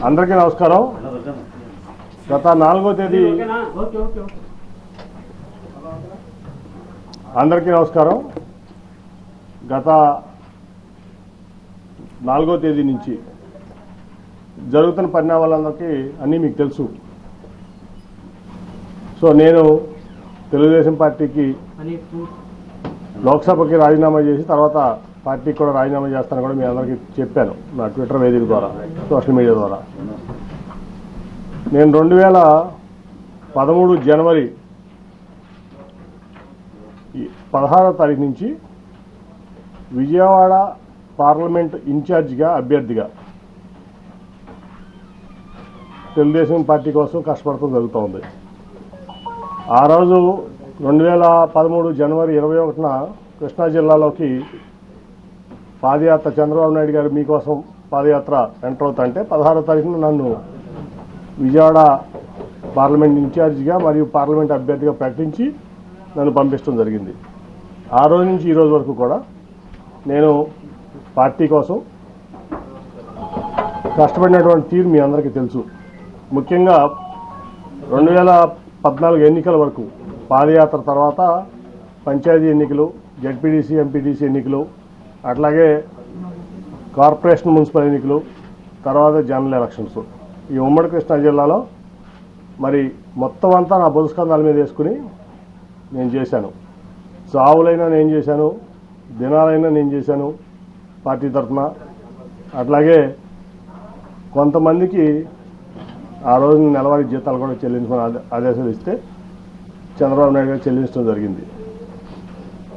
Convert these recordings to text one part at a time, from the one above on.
అందరికీ నమస్కారం. గత 4వ తేదీ అందరికీ నమస్కారం. గత 4వ తేదీ నుంచి జరుగుతున్న పరిణామాలందరికీ అన్నీ మీకు తెలుసు. సో నేను తెలుగుదేశం పార్టీకి లోక్సభకి రాజీనామా చేసి తర్వాత పార్టీకి కూడా రాజీనామా చేస్తాను కూడా మీ అందరికీ చెప్పాను నా ట్విట్టర్ వేదిక ద్వారా, సోషల్ మీడియా ద్వారా. నేను 2013 జనవరి 16వ తారీఖు నుంచి విజయవాడ పార్లమెంట్ ఇన్ఛార్జిగా అభ్యర్థిగా తెలుగుదేశం పార్టీ కోసం కష్టపడటం జరుగుతూ ఉంది. ఆ రోజు 2013 జనవరి 21న కృష్ణా జిల్లాలోకి పాదయాత్ర చంద్రబాబు నాయుడు గారు మీకోసం పాదయాత్ర ఎంటర్ అవుతా అంటే 16వ తారీఖున నన్ను విజయవాడ పార్లమెంట్ ఇన్ఛార్జిగా మరియు పార్లమెంట్ అభ్యర్థిగా ప్రకటించి నన్ను పంపించడం జరిగింది. ఆ రోజు నుంచి ఈ రోజు వరకు కూడా నేను పార్టీ కోసం కష్టపడినటువంటి తీరు మీ అందరికీ తెలుసు. ముఖ్యంగా 2014 ఎన్నికల వరకు పాదయాత్ర తర్వాత పంచాయతీ ఎన్నికలు, జెడ్పీటీసీ, ఎంపీటీసీ ఎన్నికలు, అట్లాగే కార్పొరేషన్, మున్సిపల్ ఎన్నికలు, తర్వాత జనరల్ ఎలక్షన్స్ ఈ ఉమ్మడి కృష్ణా జిల్లాలో మరి మొత్తం అంతా నా బుధస్కంధాల మీద వేసుకుని నేను చేశాను. చావులైనా నేను చేశాను, దినాలైనా నేను చేశాను పార్టీ తరఫున. అట్లాగే కొంతమందికి ఆ రోజు నెలవారీ జీతాలు కూడా చెల్లించుకుని ఆదేశాలు ఇస్తే చంద్రబాబు నాయుడు గారు చెల్లించడం జరిగింది.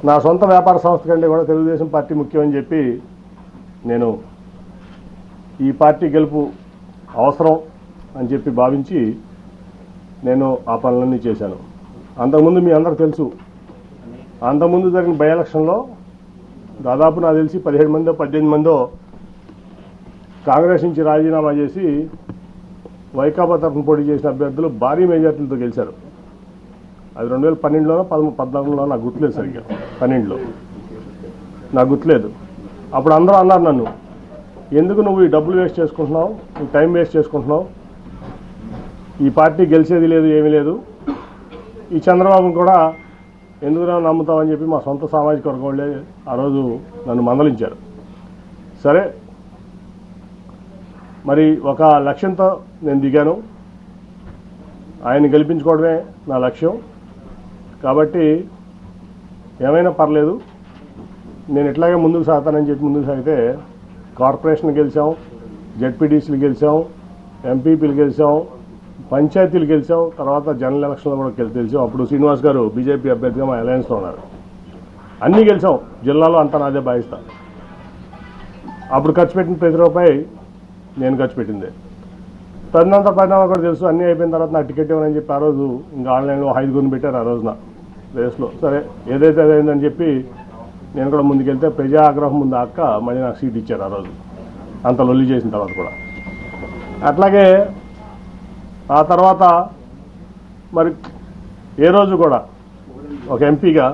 నా సొంత వ్యాపార సంస్థ కంటే కూడా తెలుగుదేశం పార్టీ ముఖ్యమని చెప్పి నేను ఈ పార్టీ గెలుపు అవసరం అని చెప్పి భావించి నేను ఆ పనులన్నీ చేశాను. అంతకుముందు మీ అందరికి తెలుసు, అంతకుముందు జరిగిన బై ఎలక్షన్లో దాదాపు నాకు తెలిసి 17 మందో 18 మందో కాంగ్రెస్ నుంచి రాజీనామా చేసి వైకాపా తరఫున పోటీ చేసిన అభ్యర్థులు భారీ మెజార్టీలతో గెలిచారు. అది 2012లోనో 14లోనో నాకు గుర్తులేదు, సరిగ్గా 12లో నాకు గుర్తులేదు. అప్పుడు అందరూ అన్నారు నన్ను, ఎందుకు నువ్వు ఈ డబ్బులు వేస్ట్ చేసుకుంటున్నావు, ఈ టైం వేస్ట్ చేసుకుంటున్నావు, ఈ పార్టీ గెలిచేది లేదు, ఏమీ లేదు, ఈ చంద్రబాబును కూడా ఎందుకు నమ్ముతావు అని చెప్పి మా సొంత సామాజిక వర్గం వాళ్ళే ఆ రోజు నన్ను మందలించారు. సరే, మరి ఒక లక్ష్యంతో నేను దిగాను. ఆయన గెలిపించుకోవడమే నా లక్ష్యం. కాబట్టి ఏమైనా పర్లేదు, నేను ఇట్లాగే ముందుకు సాగుతానని చెప్పి ముందుకు సాగితే కార్పొరేషన్ గెలిచాం, జెడ్పీటీసీలు గెలిచాం, ఎంపీపీలు గెలిచాం, పంచాయతీలు గెలిచాం, తర్వాత జనరల్ ఎలక్షన్లో కూడా గెలిచాం. అప్పుడు శ్రీనివాస్ గారు బీజేపీ అభ్యర్థిగా మా అలయన్స్లో ఉన్నారు. అన్నీ గెలిచాం, జిల్లాలో అంతా నాదే భావిస్తా. అప్పుడు ఖర్చు పెట్టిన ప్రతి రూపాయి నేను ఖర్చు పెట్టిందే. తదనంతర పరిణామాలు కూడా తెలుసు. అన్నీ అయిపోయిన తర్వాత నాకు టికెట్ ఇవ్వనని చెప్పి ఆ రోజు ఇంకా ఆన్లైన్లో 5 పెట్టారు ఆ రోజున రేస్లో. సరే, ఏదైతే అదైందని చెప్పి నేను కూడా ముందుకెళ్తే ప్రజా ఆగ్రహం ముందు అక్క మళ్ళీ నాకు సీట్ ఇచ్చారు ఆ రోజు, అంత లొల్లి చేసిన తర్వాత కూడా. అట్లాగే ఆ తర్వాత మరి ఏ రోజు కూడా ఒక ఎంపీగా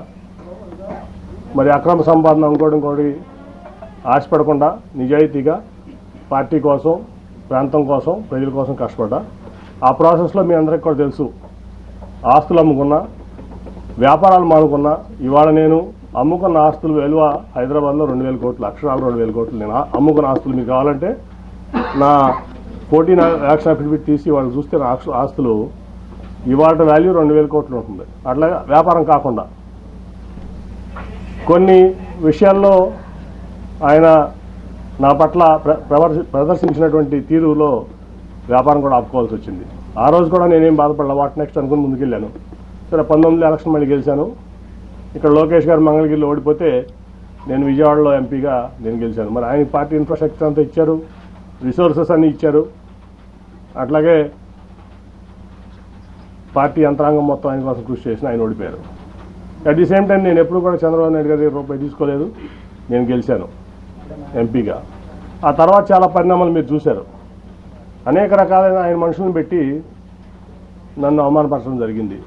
మరి అక్రమ సంపాదన ఇంకోటి ఆశపడకుండా నిజాయితీగా పార్టీ కోసం, ప్రాంతం కోసం, ప్రజల కోసం కష్టపడ్డా. ఆ ప్రాసెస్లో మీ అందరికీ కూడా తెలుసు, ఆస్తులు అమ్ముకున్నా, వ్యాపారాలు మానుకున్నా. ఇవాళ నేను అమ్ముకున్న ఆస్తులు విలువ హైదరాబాద్లో 2,000 కోట్లు, అక్షరాలు 2,000 కోట్లు. నేను అమ్ముకున్న ఆస్తులు మీకు కావాలంటే నా 14 యాక్షన్ అఫిడవిట్ తీసి వాళ్ళు చూస్తే నా ఆస్తులు ఇవాళ వాల్యూ 2,000 కోట్లు ఉంటుంది. అట్లాగే వ్యాపారం కాకుండా కొన్ని విషయాల్లో ఆయన నా పట్ల ప్రదర్శించినటువంటి తీరులో వ్యాపారం కూడా ఆపుకోవాల్సి వచ్చింది. ఆ రోజు కూడా నేనేం బాధపడలా, వాట్ నెక్స్ట్ అనుకుని ముందుకెళ్ళాను. సరే, 19 ఎలక్షన్ మళ్ళీ గెలిచాను. ఇక్కడ లోకేష్ గారు మంగళగిరిలో ఓడిపోతే నేను విజయవాడలో ఎంపీగా నేను గెలిచాను. మరి ఆయన పార్టీ ఇన్ఫ్రాస్ట్రక్చర్ అంతా ఇచ్చారు, రిసోర్సెస్ అన్నీ ఇచ్చారు. అట్లాగే పార్టీ యంత్రాంగం మొత్తం ఆయన కోసం కృషి చేసిన ఆయన ఓడిపోయారు. అట్ ది సేమ్ టైం నేను ఎప్పుడు కూడా చంద్రబాబు నాయుడు గారి రూపాయి తీసుకోలేదు, నేను గెలిచాను ఎంపీగా. ఆ తర్వాత చాలా పరిణామాలు మీరు చూశారు. అనేక రకాలైన ఆయన మనుషులను పెట్టి నన్ను అవమానపరచడం జరిగింది.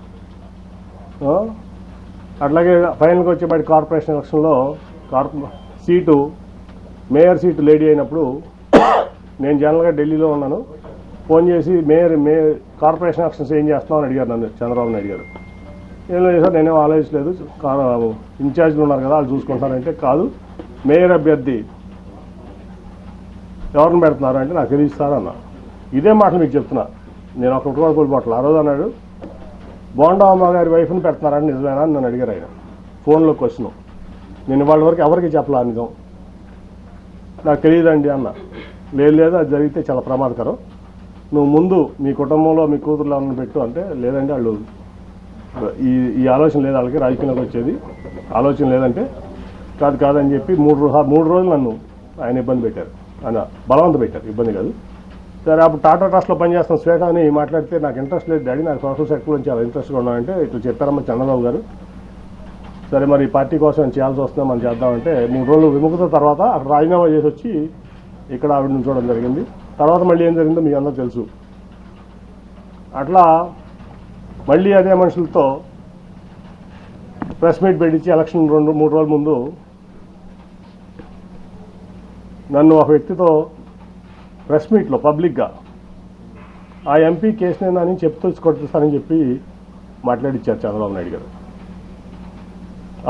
అట్లాగే ఫైనల్కి వచ్చేపాటి కార్పొరేషన్ ఎలక్షన్లో సీటు మేయర్ సీటు లేడీ అయినప్పుడు నేను జనరల్గా ఢిల్లీలో ఉన్నాను. ఫోన్ చేసి మేయర్ కార్పొరేషన్ ఎలక్షన్స్ ఏం చేస్తున్నావు అని అడిగారు నన్ను, చంద్రబాబు నాయుడు గారు. ఏం లేదు సార్, నేనేం ఆలోచించలేదు, ఇన్ఛార్జ్లు ఉన్నారు కదా వాళ్ళు చూసుకుంటారంటే, కాదు మేయర్ అభ్యర్థి ఎవరిని పెడుతున్నారు అంటే నాకు తెలియదు సార్ అన్న. ఇదే మాటలు మీకు చెప్తున్నా, నేను ఒక కూడా కోల్పోవట్లేదు. ఆ రోజు అన్నాడు బోండా అమ్మ గారి వైఫ్ని పెడుతున్నారని నిజమేనా అని నన్ను అడిగారు ఆయన ఫోన్లో క్వశ్చన్. నేను వాళ్ళ వరకు ఎవరికి చెప్పలా నిజం, నాకు తెలియదండి అన్న. లేదు అది జరిగితే చాలా ప్రమాదకరం, నువ్వు ముందు మీ కుటుంబంలో మీ కూతుర్లు ఎవరిని పెట్టు అంటే, లేదండి వాళ్ళు ఈ ఆలోచన లేదు వాళ్ళకి, రాజకీయంలోకి వచ్చేది ఆలోచన లేదంటే, కాదని చెప్పి మూడు రోజులు నన్ను ఆయన ఇబ్బంది పెట్టారు, ఆయన బలవంత పెట్టారు, ఇబ్బంది కాదు. సరే అప్పుడు టాటా ట్రస్ట్లో పనిచేస్తున్న శ్వేత అని మాట్లాడితే నాకు ఇంట్రెస్ట్ లేదు డాడీ, నాకు సోషల్ సెక్టర్లో చాలా ఇంట్రెస్ట్గా ఉన్నానంటే ఇట్లా చెప్పారమ్మా చంద్రబాబు గారు. సరే మరి పార్టీ కోసం చేయాల్సి వస్తుందో మనం చేద్దామంటే 3 రోజులు విముఖత తర్వాత అక్కడ రాజీనామా చేసి వచ్చి ఇక్కడ ఆవిడని చూడడం జరిగింది. తర్వాత మళ్ళీ ఏం జరిగిందో మీకు అందరూ తెలుసు. అట్లా మళ్ళీ అదే మనుషులతో ప్రెస్ మీట్ పెట్టించి ఎలక్షన్ 2-3 రోజుల ముందు నన్ను ఒక వ్యక్తితో ప్రెస్ మీట్లో పబ్లిక్గా ఆ ఎంపీ కేసునేనా అని చెప్తూ కొట్టిస్తానని చెప్పి మాట్లాడిచ్చారు చంద్రబాబు నాయుడు గారు.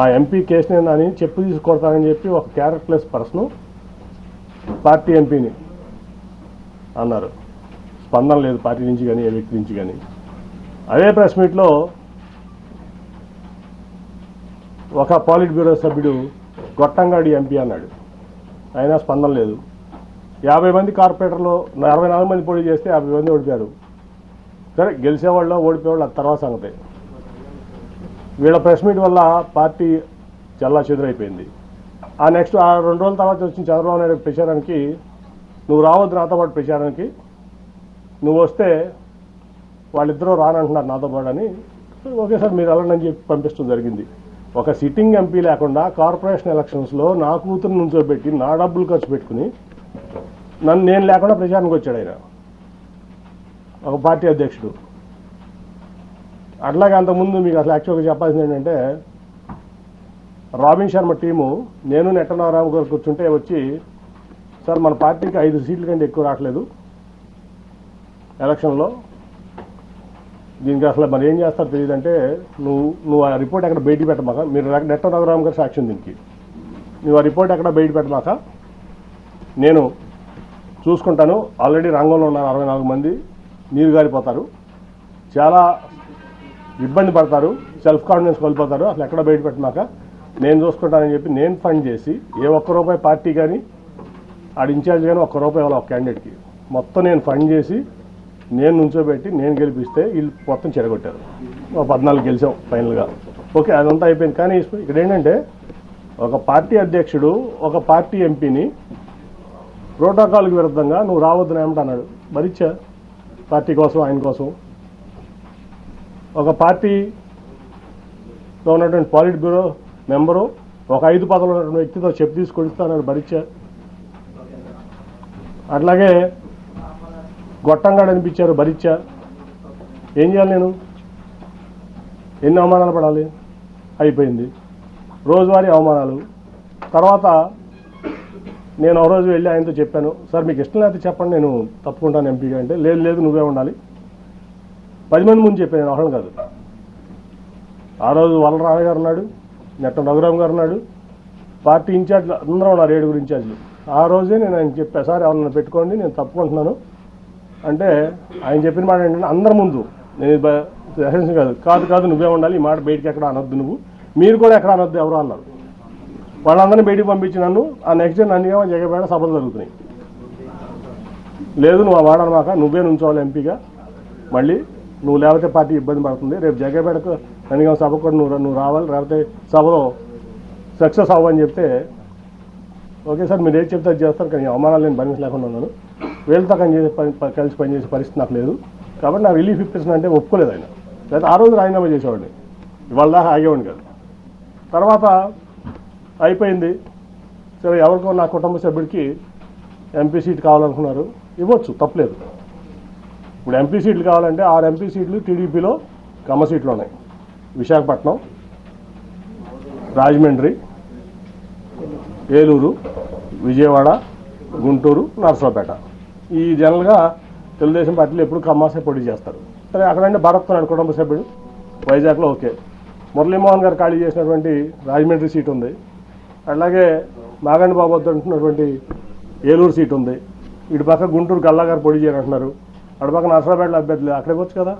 ఆ ఎంపీ కేసునేనా అని చెప్పు తీసుకొడతానని చెప్పి ఒక క్యారెక్టర్లెస్ పర్సన్ పార్టీ ఎంపీని అన్నారు. స్పందన లేదు పార్టీ నుంచి కానీ ఏ వ్యక్తి నుంచి కానీ. అదే ప్రెస్ మీట్లో ఒక పాలిట్ బ్యూరో సభ్యుడు గొట్టంగాడి ఎంపీ అన్నాడు, అయినా స్పందన లేదు. 50 మంది కార్పొరేటర్లు 64 మంది పోటీ చేస్తే 50 మంది ఓడిపోయారు. సరే గెలిచేవాళ్ళు ఓడిపోయేవాళ్ళు అది తర్వాత సంగతి. వీళ్ళ ప్రెస్ మీట్ వల్ల పార్టీ చల్లా చెదురైపోయింది. ఆ నెక్స్ట్ 2 రోజుల తర్వాత వచ్చిన చంద్రబాబు నాయుడు ప్రచారానికి, నువ్వు రావద్దు నాతో పాటు ప్రచారానికి, నువ్వు వస్తే వాళ్ళిద్దరూ రానంటున్నారు నాతో పాటు అని. ఓకే సార్ మీరు వెళ్ళండి అని చెప్పి పంపించడం జరిగింది. ఒక సిట్టింగ్ ఎంపీ లేకుండా కార్పొరేషన్ ఎలక్షన్స్లో నా కూతురు నుంచోబెట్టి నా డబ్బులు ఖర్చు పెట్టుకుని నేను లేకుండా ప్రచారానికి వచ్చాడు ఆయన, ఒక పార్టీ అధ్యక్షుడు. అట్లాగే అంతకుముందు మీకు అసలు యాక్చువల్గా చెప్పాల్సింది ఏంటంటే, రాబిన్ శర్మ టీము నేను నెట్టనారావు గారు కూర్చుంటే వచ్చి, సార్ మన పార్టీకి 5 సీట్ల కంటే ఎక్కువ రావట్లేదు ఎలక్షన్లో, దీనికి అసలు మరి ఏం చేస్తారో తెలియదంటే, నువ్వు ఆ రిపోర్ట్ ఎక్కడ బయటికి పెట్టమాక, మీరు నెట్టనారావు గారు సాక్ష్యం దీనికి, నువ్వు ఆ రిపోర్ట్ ఎక్కడ బయట పెట్టమాక, నేను చూసుకుంటాను. ఆల్రెడీ రంగంలో ఉన్నారు 64 మంది, నీరు గారిపోతారు, చాలా ఇబ్బంది పడతారు, సెల్ఫ్ కాన్ఫిడెన్స్ కోల్పోతారు, అసలు ఎక్కడ బయట పెట్టమాక నేను చూసుకుంటానని చెప్పి నేను ఫండ్ చేసి, ఏ ₹1 పార్టీ కానీ ఆడ ఇన్ఛార్జ్ కానీ ₹1 ఇవ్వాలి ఒక క్యాండిడేట్కి, మొత్తం నేను ఫండ్ చేసి నేను నుంచోబెట్టి నేను గెలిపిస్తే వీళ్ళు మొత్తం చెడగొట్టారు. 14 గెలిచాం ఫైనల్గా. ఓకే అదంతా అయిపోయింది. కానీ ఇక్కడ ఏంటంటే, ఒక పార్టీ అధ్యక్షుడు ఒక పార్టీ ఎంపీని ప్రోటోకాల్కి విరుద్ధంగా నువ్వు రావద్దని ఏమంటన్నాడు, భరించా పార్టీ కోసం ఆయన కోసం. ఒక పార్టీలో ఉన్నటువంటి పాలిట్ బ్యూరో మెంబరు ఒక 5 పదవులు ఉన్నటువంటి వ్యక్తితో చెప్పు తీసుకొస్తానని భరించా. అట్లాగే గొట్టంగా అనిపించారు, భరించా. ఏం చేయాలి నేను, ఎన్ని అవమానాలు పడాలి, అయిపోయింది రోజువారీ అవమానాలు. తర్వాత నేను ఒక రోజు వెళ్ళి ఆయనతో చెప్పాను, సార్ మీకు ఇష్టం లేకపోతే చెప్పండి నేను తప్పుకుంటాను ఎంపీగా అంటే, లేదు నువ్వే ఉండాలి. 10 మంది ముందు చెప్పాను, నేను ఒకళ్ళని కాదు. ఆ రోజు వల్లరాయ గారు ఉన్నాడు, నెట్ట రఘురామ్ గారు ఉన్నాడు, పార్టీ ఇన్ఛార్జ్ అందరూ ఉన్నారు, 7 ఇన్ఛార్జ్లు. ఆ రోజే నేను ఆయన చెప్పా, సార్ ఎవరన్నా పెట్టుకోండి నేను తప్పుకుంటున్నాను అంటే, ఆయన చెప్పిన మాట ఏంటంటే, అందరి ముందు నేను కాదు నువ్వే ఉండాలి, ఈ మాట బయటికి ఎక్కడ అనొద్దు, నువ్వు మీరు కూడా ఎక్కడ అనొద్దు ఎవరు అన్నారు. వాళ్ళందరినీ బయటికి పంపించి నన్ను ఆ నెక్స్ట్ డే నందిగామ జగపేట సభలు జరుగుతున్నాయి. లేదు నువ్వు ఆ మాట అనమాక, నువ్వే నుంచోవాలి ఎంపీగా, మళ్ళీ నువ్వు లేకపోతే పార్టీ ఇబ్బంది పడుతుంది, రేపు జగపేటకు నందిగామ సభకు కూడా నువ్వు రావాలి, లేకపోతే సభలో సక్సెస్ అవ్వని చెప్తే, ఓకే సార్ మీరు ఏది చెప్తే అది చేస్తారు, కానీ అవమానాలు నేను భరించలేకుండా ఉన్నాను, వీళ్ళతో కలిసి పనిచేసే పరిస్థితి నాకు లేదు, కాబట్టి నాకు రిలీఫ్ ఇప్పిస్తున్నా అంటే ఒప్పుకోలేదు ఆయన. లేదా ఆ రోజు రాజీనామా చేసేవాడిని, ఇవాళ దాకా ఆగేవాడిని కాదు. తర్వాత అయిపోయింది. సరే ఎవరికో నా కుటుంబ సభ్యుడికి ఎంపీ సీట్ కావాలనుకున్నారు, ఇవ్వచ్చు తప్పలేదు. ఇప్పుడు ఎంపీ సీట్లు కావాలంటే 6 ఎంపీ సీట్లు టీడీపీలో కమ్మ సీట్లు ఉన్నాయి. విశాఖపట్నం, రాజమండ్రి, ఏలూరు, విజయవాడ, గుంటూరు, నర్సరావుపేట. ఈ జనరల్గా తెలుగుదేశం పార్టీలో ఎప్పుడు కమ్మాసే పోటీ చేస్తారు. సరే అక్కడంటే భరత్ నాయుడు కుటుంబ సభ్యుడు వైజాగ్లో ఓకే. మురళీమోహన్ గారు ఖాళీ చేసినటువంటి రాజమండ్రి సీట్ ఉంది. అలాగే నాగండి బాబు వద్ద ఉంటున్నటువంటి ఏలూరు సీట్ ఉంది. ఇటు పక్క గుంటూరు గల్లా గారు పోటీ చేయాలంటున్నారు. అటు పక్క నర్సరాపేటలో అభ్యర్థులు అక్కడికి వచ్చు కదా.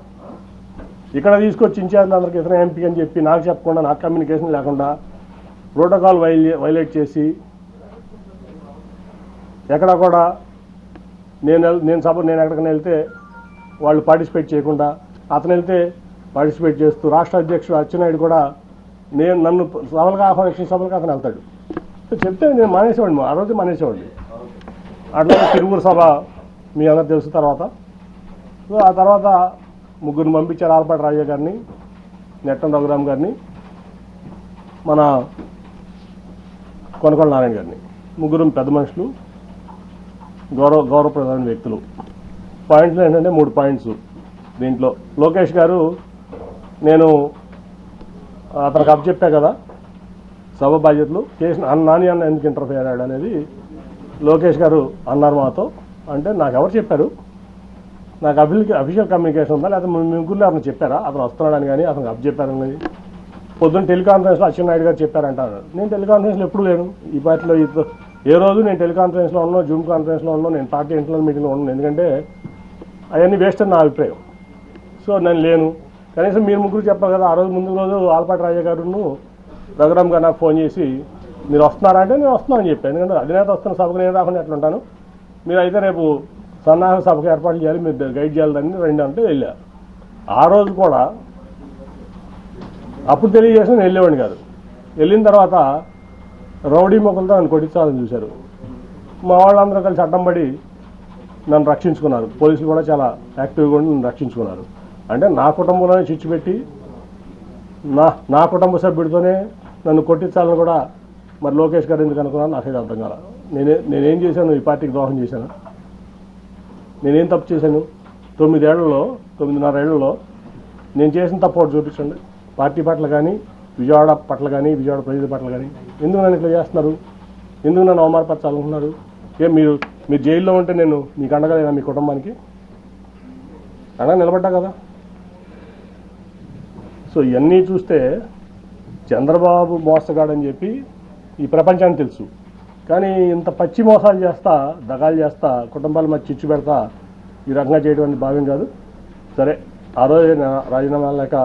ఇక్కడ తీసుకొచ్చి ఇన్ఛార్జ్ అందరికీ ఇతర ఎంపీ అని చెప్పి నాకు చెప్పకుండా, నాకు కమ్యూనికేషన్ లేకుండా ప్రోటోకాల్ వైలేట్ చేసి ఎక్కడా కూడా నేను ఎక్కడికైనా వెళ్తే వాళ్ళు పార్టిసిపేట్ చేయకుండా, అతను వెళ్తే పార్టిసిపేట్ చేస్తూ రాష్ట్ర అధ్యక్షుడు అచ్చెన్నాయుడు కూడా నన్ను సభలకు ఆహ్వానించిన సభలకు అతను వెళ్తాడు. చెప్తే నేను మానేసేవాడిని, ఆ రోజు మానేసేవాడిని. అట్లాగే తిరువురు సభ మీ అందరూ తెలుసు. ఆ తర్వాత ముగ్గురిని పంపించారు, ఆలపాటి రాజయ్య గారిని, నెట్టం రఘురామ్ గారిని, మన కొనకొండ నారాయణ గారిని. ముగ్గురు పెద్ద మనుషులు, గౌరవప్రదమైన వ్యక్తులు. పాయింట్లు ఏంటంటే 3 పాయింట్స్ దీంట్లో. లోకేష్ గారు, నేను అతనికి అప్పచెప్పా కదా సభ బాధ్యతలు, నాని అన్న ఎందుకు ఇంటర్ఫియర్ అయ్యాడు అనేది లోకేష్ గారు అన్నారు మాతో. అంటే నాకు ఎవరు చెప్పారు? నాకు అఫీషియల్ కమ్యూనికేషన్ ఉందా, లేకపోతే ముగ్గురు ఎవరైనా చెప్పారా అతను వస్తున్నాడని? కానీ అతనికి అప్పచెప్పారని పొద్దున్న టెలికాన్ఫరెన్స్లో అచ్చెన్నాయుడు గారు చెప్పారంటారు. నేను టెలికాన్ఫరెన్స్లో ఎప్పుడు లేను ఈ పార్టీలో. ఏ రోజు నేను టెలికాన్ఫరెన్స్లో ఉన్నాను, జూమ్ కాన్ఫరెన్స్లో ఉన్నాను, నేను పార్టీ ఇంటర్నల్ మీటింగ్లో ఉన్నాను. ఎందుకంటే అవన్నీ వేస్ట్ అని నా అభిప్రాయం. సో నేను లేను. కనీసం మీరు ముగ్గురు చెప్పారు కదా. ఆ రోజు ముందు రోజు ఆలపాటి రాజయ్య గారును రఘురామ్ గారు నాకు ఫోన్ చేసి మీరు వస్తున్నారా అంటే నేను వస్తున్నానని చెప్పాను. ఎందుకంటే అధినేత వస్తున్న సభకు నేను రాకుండా ఎట్లుంటాను, మీరు అయితే రేపు సన్నాహక సభకు ఏర్పాటు చేయాలి, మీరు గైడ్ చేయాలని రెండు అంటే వెళ్ళా. ఆ రోజు కూడా అప్పుడు తెలియజేసిన నేను వెళ్ళేవాడిని కాదు. వెళ్ళిన తర్వాత రౌడీ మొక్కలతో నన్ను కొట్టించాలని చూశారు. మా వాళ్ళందరూ కలిసి అడ్డం పడి నన్ను రక్షించుకున్నారు. పోలీసులు కూడా చాలా యాక్టివ్గా ఉండి నన్ను రక్షించుకున్నారు. అంటే నా కుటుంబంలోనే చిచ్చు పెట్టి నా కుటుంబ సభ్యుడితోనే నన్ను కొట్టించాలని కూడా మరి లోకేష్ గారు ఎందుకు అనుకున్నాను నాకైతే అర్థం కాల. నేనేం చేశాను? ఈ పార్టీకి ద్రోహం చేశాను? నేనేం తప్పు చేశాను? 9.5 ఏళ్లలో నేను చేసిన తప్పు ఒకటి చూపించండి. పార్టీ పట్ల కానీ, విజయవాడ పట్ల కానీ, విజయవాడ ప్రజల పట్ల కానీ. ఎందుకు నన్ను ఇట్లా చేస్తున్నారు? ఎందుకు నన్ను అవమానపరచాలనుకుంటున్నారు? మీరు జైల్లో ఉంటే నేను మీకు అండగా లేదా? మీ కుటుంబానికి అండగా నిలబడ్డా కదా. సో ఇవన్నీ చూస్తే చంద్రబాబు మోసగాడని చెప్పి ఈ ప్రపంచానికి తెలుసు. కానీ ఇంత పచ్చి మోసాలు చేస్తా, దగాలు చేస్తా, కుటుంబాల మధ్య చిచ్చు పెడతా ఈ రకంగా చేయడం భావ్యం కాదు. సరే, ఆ రోజు రాజీనామా లేక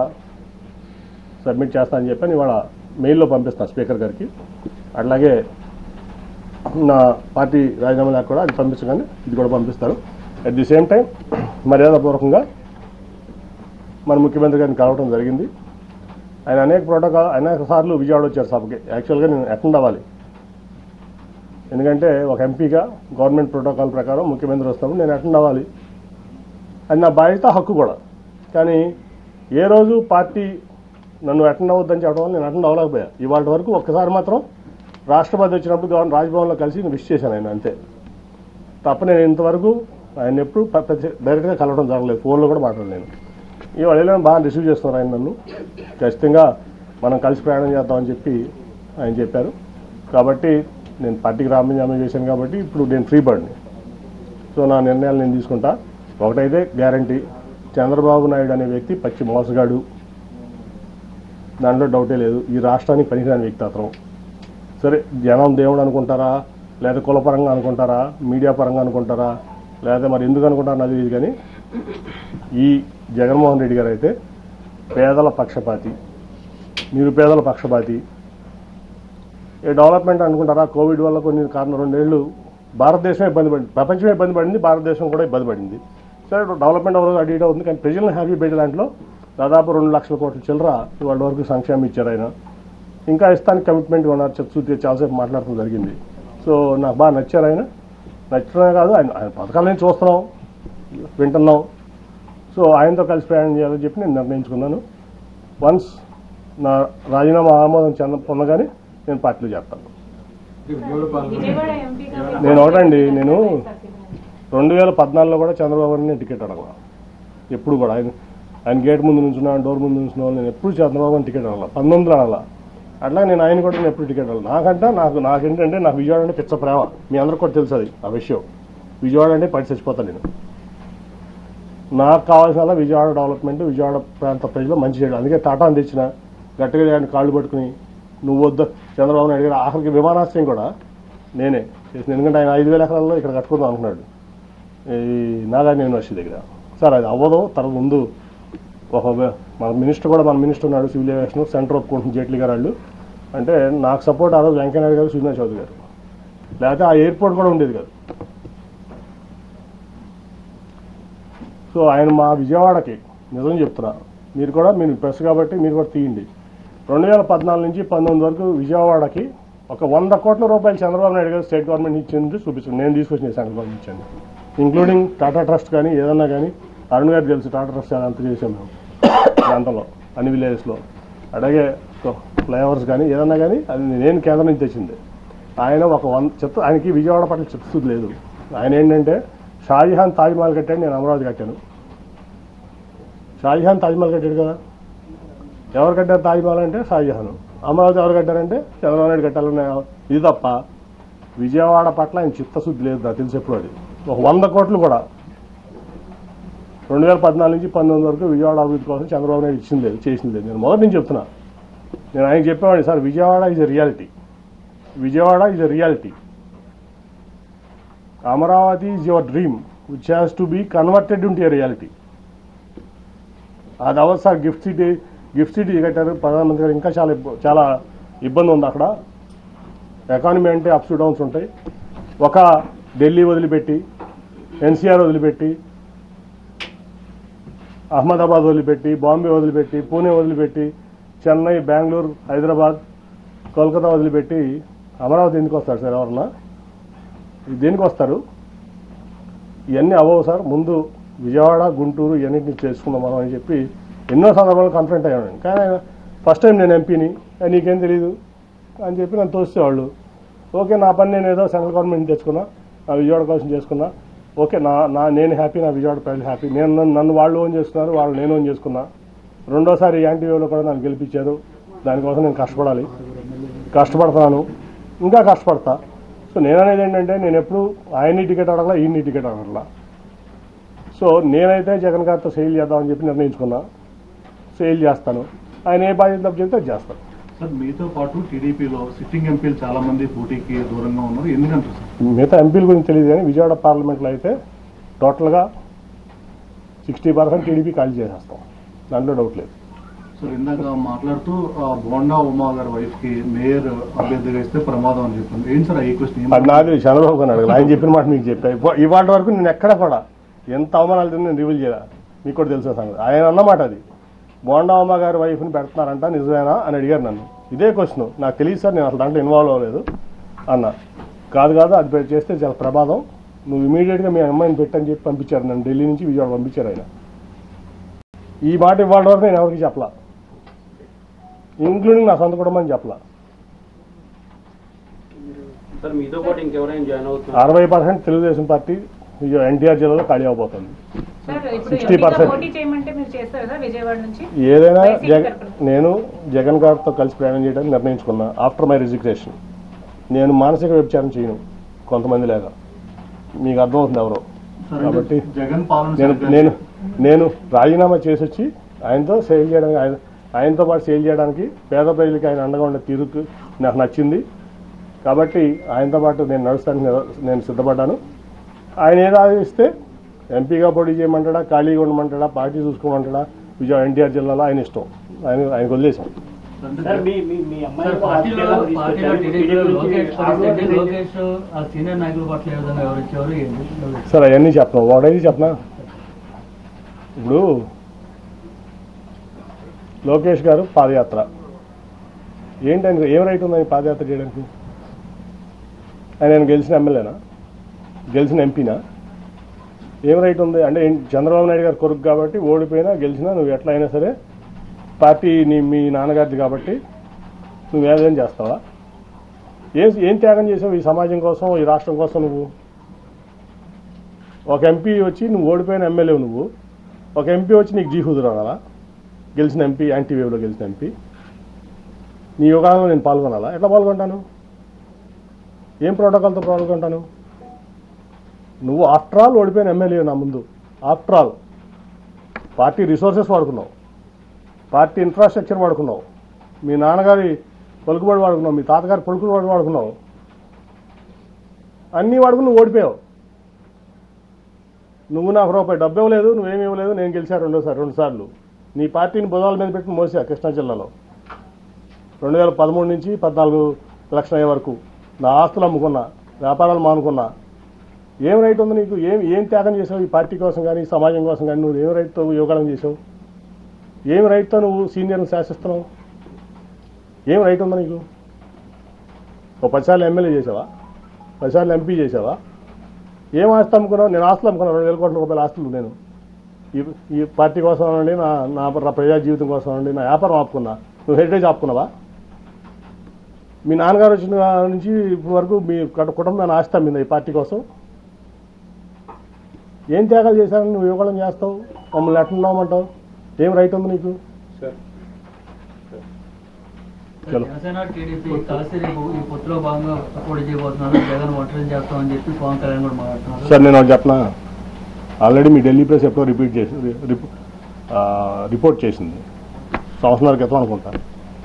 సబ్మిట్ చేస్తా అని చెప్పి ఇవాళ మెయిల్లో పంపిస్తాను స్పీకర్ గారికి. అట్లాగే నా పార్టీ రాజీనామా లేక కూడా అది పంపించగానే ఇది కూడా పంపిస్తారు. అట్ ది సేమ్ టైం మర్యాదపూర్వకంగా మన ముఖ్యమంత్రి గారిని కలవడం జరిగింది. ఆయన అనేక సార్లు విజయవాడ వచ్చారు సభకి. యాక్చువల్గా నేను అటెండ్ అవ్వాలి, ఎందుకంటే ఒక ఎంపీగా గవర్నమెంట్ ప్రోటోకాల్ ప్రకారం ముఖ్యమంత్రి వస్తాము, నేను అటెండ్ అవ్వాలి. అది నా బాధ్యత, హక్కు కూడా. కానీ ఏ రోజు పార్టీ నన్ను అటెండ్ అవ్వద్దని చెప్పడం వల్ల నేను అటెండ్ అవ్వలేకపోయా. ఇవాళ వరకు ఒక్కసారి మాత్రం రాష్ట్రపతి వచ్చినప్పుడు రాజ్భవన్లో కలిసి నేను విష్ చేశాను ఆయన, అంతే తప్ప నేను ఇంతవరకు ఆయన ఎప్పుడు డైరెక్ట్గా కలవడం జరగలేదు, ఫోన్లో కూడా మాట్లాడలేను. ఇవాళ బాగా రిసీవ్ చేస్తున్నారు ఆయన నన్ను. ఖచ్చితంగా మనం కలిసి ప్రయాణం చేద్దామని చెప్పి ఆయన చెప్పారు. కాబట్టి నేను పార్టీకి రాజీనామా చేశాను కాబట్టి ఇప్పుడు నేను ఫ్రీ బర్డ్ని. సో నా నిర్ణయాలు నేను తీసుకుంటా. ఒకటైతే గ్యారంటీ, చంద్రబాబు నాయుడు అనే వ్యక్తి పచ్చి మోసగాడు, దాంట్లో డౌటే లేదు. ఈ రాష్ట్రానికి పనికిరాని వ్యక్తి అతను. సరే, జనం దేవుడు అనుకుంటారా, లేదా కులపరంగా అనుకుంటారా, మీడియా పరంగా అనుకుంటారా, లేదా మరి ఎందుకు అనుకుంటారా నాకు తెలియదు. కానీ ఈ జగన్మోహన్ రెడ్డి గారు అయితే పేదల పక్షపాతి, నిరుపేదల పక్షపాతి. ఏ డెవలప్మెంట్ అనుకుంటారా? కోవిడ్ వల్ల కొన్ని కారణం 2 ఏళ్ళు భారతదేశమే ఇబ్బంది పడింది, ప్రపంచమే ఇబ్బంది పడింది, భారతదేశం కూడా ఇబ్బంది పడింది. సరే, డెవలప్మెంట్ అవ్వదు, అటు ఇటు అవుతుంది. కానీ ప్రజలను హ్యాపీ పెట్టే దాంట్లో దాదాపు 2 లక్షల కోట్ల చిల్లర ఇవాళ వరకు సంక్షేమం ఇచ్చారు ఆయన. ఇంకా ఇస్తానికి కమిట్మెంట్గా ఉన్నారు. చెప్తూ చాలాసేపు మాట్లాడటం జరిగింది. సో నాకు బాగా నచ్చారు ఆయన. నచ్చడమే కాదు, ఆయన పథకాలని చూస్తున్నాం, వింటున్నాం. సో ఆయనతో కలిసి ప్రయాణం చేయాలని చెప్పి నేను నిర్ణయించుకున్నాను. వన్స్ నా రాజీనామా ఆమోదం పొందగానే నేను పార్టీలో చేస్తాను. నేను ఒకటండి, నేను 2014లో కూడా చంద్రబాబు నేను టికెట్ అడగల. ఎప్పుడు కూడా ఆయన గేట్ ముందు నుంచున్నా, డోర్ ముందు నుంచున్నా, నేను ఎప్పుడు చంద్రబాబు టికెట్ అడగల. 19లో అడగల. అట్లా నేను ఆయన కూడా నేను ఎప్పుడు టికెట్ అడగల. నాకేంటంటే నాకు విజయవాడ అంటే పిచ్చ ప్రేమ. మీ అందరికి కూడా తెలుసు అది, ఆ విషయం. విజయవాడ అంటే పడి చచ్చిపోతాను నేను. నాకు కావాల్సిన విజయవాడ డెవలప్మెంట్, విజయవాడ ప్రాంత ప్రజలు మంచి చేయడం. అందుకే టాటాను తెచ్చిన, గట్టిగా ఆయన కాళ్ళు పట్టుకుని నువ్వు వద్దు చంద్రబాబు నాయుడు గారు ఆఖరికి విమానాశ్రయం కూడా నేనే చేసిన. ఎందుకంటే ఆయన 5,000 ఎకరాల్లో ఇక్కడ కట్టుకుందాం అనుకున్నాడు ఈ నాగార్జున యూనివర్సిటీ దగ్గర. సార్ అది అవ్వదు, తర్వాత ముందు ఒక మన మినిస్టర్ ఉన్నాడు సివిల్ ఏవియేషన్, సెంటర్ ఒప్పుకుంటుంది జైట్లీ గారు వాళ్ళు. అంటే నాకు సపోర్ట్ ఆ రోజు వెంకయ్యనాయుడు గారు, సుజనా చౌదరి గారు, లేకపోతే ఆ ఎయిర్పోర్ట్ కూడా ఉండేది కాదు. సో ఆయన మా విజయవాడకి నిజం చెప్తున్నా, మీరు ప్రెస్ కాబట్టి మీరు కూడా తీయండి. 2014 నుంచి 19 వరకు విజయవాడకి ఒక 100 కోట్ల రూపాయలు చంద్రబాబు నాయుడు గారు స్టేట్ గవర్నమెంట్ ఇచ్చింది చూపించండి. నేను తీసుకొచ్చిన సెంట్రల్ గవర్నమెంట్ ఇచ్చాను, ఇంక్లూడింగ్ టాటా ట్రస్ట్ కానీ ఏదన్నా కానీ. అరుణ్ గారు తెలుసు టాటా ట్రస్ట్ అంత చేసాం మేము ప్రాంతంలో అన్ని విలేజెస్లో. అలాగే ఫ్లైఓవర్స్ కానీ ఏదన్నా కానీ అది నేను కేంద్రం నుంచి తెచ్చింది. ఆయన ఒక 100 ఆయనకి విజయవాడ పట్ల చిత్తశుద్ధి లేదు. ఆయన ఏంటంటే షాజహాన్ తాజ్మహల్ కట్టాడు, నేను అమరావతి కట్టాను. షాజహాన్ తాజ్మహల్ కట్టాడు కదా, ఎవరు కట్టారు తాజ్మహల్ అంటే షాజహాన్. అమరావతి ఎవరు కట్టారంటే చంద్రబాబు నాయుడు కట్టాలనే ఇది తప్ప విజయవాడ పట్ల ఆయన చిత్తశుద్ధి లేదు నాకు తెలిసి ఎప్పుడు. అది ఒక 100 కోట్లు కూడా 2014 నుంచి 19 వరకు విజయవాడ అభివృద్ధి కోసం చంద్రబాబు నాయుడు ఇచ్చింది లేదు, చేసింది లేదు. నేను మొదటి నుంచి చెప్తున్నా, నేను ఆయనకి చెప్పేవాడిని, sir Vijayawada is a reality, Vijayawada is a reality. Amaravati is your dream which has to be converted into a reality. అది అవ్వదు సార్. గిఫ్ట్ సిటీ కట్టారు ప్రధానమంత్రి గారు, ఇంకా చాలా ఇబ్బంది ఉంది అక్కడ. ఎకానమీ అంటే అప్స్ డౌన్స్ ఉంటాయి. ఒక ఢిల్లీ వదిలిపెట్టి, ఎన్సీఆర్ వదిలిపెట్టి, అహ్మదాబాద్ వదిలిపెట్టి, బాంబే వదిలిపెట్టి, పూణే వదిలిపెట్టి, చెన్నై, బెంగళూరు, హైదరాబాద్, కోల్కతా వదిలిపెట్టి అమరావతి ఎందుకు వస్తారు సార్? ఎవరన్నా దేనికి వస్తారు? ఇవన్నీ అవ్వవు సార్. ముందు విజయవాడ, గుంటూరు ఇవన్నింటినీ చేసుకుందాం మనం అని చెప్పి ఎన్నో సందర్భాలు కన్ఫరెంట్ అయ్యాను. కానీ ఫస్ట్ టైం నేను ఎంపీని, నీకేం తెలియదు అని చెప్పి నన్ను తోసేవాళ్ళు. ఓకే, నా పని నేను ఏదో సెంట్రల్ గవర్నమెంట్ తెచ్చుకున్నా, నా విజయవాడ కోసం చేసుకున్నా. ఓకే, నేను హ్యాపీ, నా విజయవాడ ప్రజలు హ్యాపీ. నన్ను వాళ్ళు ఓన్ చేసుకున్నారు, వాళ్ళు నేను ఓన్ చేసుకున్నా. రెండోసారి యాంటీ వేవ్లో కూడా నన్ను గెలిపించారు. దానికోసం నేను కష్టపడతాను, ఇంకా కష్టపడతా. సో నేననేది ఏంటంటే, నేను ఎప్పుడు ఆయన్ని టికెట్ అడగలా, ఈయన్ని టికెట్ అడగలా. సో నేనైతే జగన్ గారితో సేల్ చేద్దామని చెప్పి నిర్ణయించుకున్నా. సేల్ చేస్తాను, ఆయన ఏ బాధ్యత చెప్తే అది చేస్తాను. సార్ మీతో పాటు టీడీపీలో సిట్టింగ్ ఎంపీలు చాలా మంది పోటీకి దూరంగా ఉన్నారు, ఎందుకంటారు సార్? మిగతా ఎంపీల గురించి తెలియదు కానీ విజయవాడ పార్లమెంట్లో అయితే టోటల్గా 60% టీడీపీ ఖాళీ చేసేస్తాం, దాంట్లో డౌట్ లేదు. సో ఇందాక మాట్లాడుతూ బోండా ఉమా గారి వైఫ్ కి మేయర్ అభ్యర్థిగా ఇస్తే ప్రమాదం అని చెప్పాను. ఏంటి సార్ ఈ క్వశ్చన్? అది నాకు చంద్రబాబు గారు అడగదు, ఆయన చెప్పిన మాట మీకు చెప్పా. ఇవాళ వరకు నేను ఎక్కడ కూడా ఎంత అవమానాలు తిన్నా నేను రివీల్ చేయాలి, మీకు కూడా తెలిసిన సంగతి. ఆయన అన్నమాట అది, బోండా ఉమా గారి వైఫ్ని పెడుతున్నారంట, నిజమేనా అని అడిగారు నన్ను. ఇదే క్వశ్చన్, నాకు తెలియదు సార్, నేను అసలు దాంట్లో ఇన్వాల్వ్ అవ్వలేదు అన్న. కాదు అది చేస్తే చాలా ప్రమాదం, నువ్వు ఇమీడియట్గా మీ అమ్మాయిని పెట్టని చెప్పి పంపించారు నన్ను. ఢిల్లీ నుంచి విజయవాడ పంపించారు ఆయన. ఈ మాట ఇవాళ వరకు నేను ఎవరికి చెప్పలా, ఇంక్లూడింగ్ నా సొంత కుటుంబం చెప్పలా. 60% తెలుగుదేశం పార్టీ ఎన్టీఆర్ జిల్లాలో ఖాళీ అవబోతుంది. 60% ఏదైనా నేను జగన్ గారితో కలిసి ప్రయాణం చేయడానికి నిర్ణయించుకున్నా. ఆఫ్టర్ మై రిజిగ్నేషన్ నేను మానసిక వ్యభిచారం చేయను కొంతమంది లేక, మీకు అర్థమవుతుంది ఎవరో. కాబట్టి నేను రాజీనామా చేసి వచ్చి ఆయనతో సేల్ చేయడానికి, ఆయనతో పాటు సేల్ చేయడానికి పేద ప్రజలకి ఆయన అండగా ఉండే తీరుకు నాకు నచ్చింది. కాబట్టి ఆయనతో పాటు నేను నడుస్తానికి నేను సిద్ధపడ్డాను. ఆయన ఏదో ఆదేశిస్తే ఎంపీగా పోటీ చేయమంటాడా, ఖాళీగా ఉండమంటాడా, పార్టీ చూసుకోమంటాడా, విజయవాడ ఎన్టీఆర్ జిల్లాలో ఆయన ఇష్టం, ఆయనకు వదిలేసాం. సార్ అవన్నీ చెప్పను, ఒకటైతే చెప్పనా. ఇప్పుడు లోకేష్ గారు పాదయాత్ర ఏంటి, ఆయనకు ఏం రైట్ ఉంది ఆయన పాదయాత్ర చేయడానికి? ఆయన గెలిచిన ఎమ్మెల్యేనా, గెలిచిన ఎంపీనా? ఏం రైట్ ఉంది అంటే? చంద్రబాబు నాయుడు గారు కొడుకు కాబట్టి ఓడిపోయినా గెలిచినా నువ్వు ఎట్లా అయినా సరే పార్టీ మీ నాన్నగారిది కాబట్టి నువ్వు ఏదైనా చేస్తావా? ఏం త్యాగం చేసావు ఈ సమాజం కోసం, ఈ రాష్ట్రం కోసం? నువ్వు ఒక ఎంపీ వచ్చి, నువ్వు ఓడిపోయిన ఎమ్మెల్యే నువ్వు, ఒక ఎంపీ వచ్చి నీకు జీహుదురు అనాలా? గెలిచిన ఎంపీ, యాంటీ వేవ్లో గెలిచిన ఎంపీ, నీ యోగాలో నేను పాల్గొనాలా? ఎట్లా పాల్గొంటాను? ఏం ప్రోటోకాల్తో పాల్గొంటాను? నువ్వు ఆఫ్టర్ ఆల్ ఓడిపోయిన ఎమ్మెల్యే నా ముందు, ఆఫ్టర్ ఆల్ పార్టీ రిసోర్సెస్ వాడుకున్నావు, పార్టీ ఇన్ఫ్రాస్ట్రక్చర్ వాడుకున్నావు, మీ నాన్నగారి పలుకుబడి వాడుకున్నావు, మీ తాతగారి పలుకుబడి వాడుకున్నావు, అన్నీ వాడుకుని నువ్వు ఓడిపోయావు. నువ్వు నాకు రూపాయి డబ్బు ఇవ్వలేదు, నువ్వేమి ఇవ్వలేదు, నేను గెలిచా రెండు సార్లు. నీ పార్టీని బుధాల మీద పెట్టి మోసా కృష్ణా జిల్లాలో 2013 నుంచి 14 ఎలక్షన్ అయ్యే వరకు నా ఆస్తులు అమ్ముకున్నా, వ్యాపారాలు మానుకున్నా. ఏం రైట్ ఉంది నీకు? ఏం త్యాగం చేసావు ఈ పార్టీ కోసం కానీ సమాజం కోసం కానీ? నువ్వు ఏం రైట్తో యోగాళం చేసావు? ఏం రైట్తో నువ్వు సీనియర్ని శాసిస్తున్నావు? ఏం రైట్ ఉందా నీకు? ఓ 10 సార్లు ఎమ్మెల్యే చేసావా? 10 సార్లు ఎంపీ చేసావా? ఏం ఆస్తి అమ్ముకున్నావు? నేను ఆస్తులు అమ్ముకున్నాను, 2,000 కోట్ల రూపాయల ఆస్తులు. నేను ఈ పార్టీ కోసం అనండి, నా ప్రజా జీవితం కోసం అనండి, నా వ్యాపారం ఆపుకున్నా. నువ్వు హెరిటేజ్ ఆపుకున్నావా? మీ నాన్నగారు వచ్చిన నుంచి ఇప్పటి వరకు మీ కుటుంబాన్ని ఆస్తి అమ్మిందా ఈ పార్టీ కోసం? ఏం త్యాగాలు చేశారని నువ్వు యువకులం చేస్తావు? మమ్మల్ని ఎట్లున్నామంటావు? ఏం రైట్ ఉంది నీకు? జనసేన టీడీపీ కలిసి రేపు ఈ పొత్తులో భాగంగా పోటీ చేయబోతున్నారు, జగన్ ఒంటరి చేస్తామని చెప్పి పవన్ కళ్యాణ్ కూడా మాట్లాడుతున్నారు. సార్ నేను చెప్పనా, ఆల్రెడీ మీ ఢిల్లీ ప్రెస్ ఎప్పుడో రిపోర్ట్ చేసింది, సంవత్సరాల క్రితం అనుకుంటా.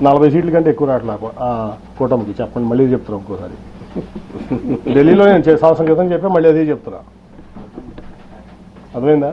40 సీట్ల కంటే ఎక్కువ రావట్లా కూటమికి. చెప్పండి, మళ్ళీ చెప్తున్నా ఇంకోసారి. ఢిల్లీలో నేను సంవత్సరం క్రితం చెప్పా, మళ్ళీ అదే చెప్తున్నా. అర్థమైందా?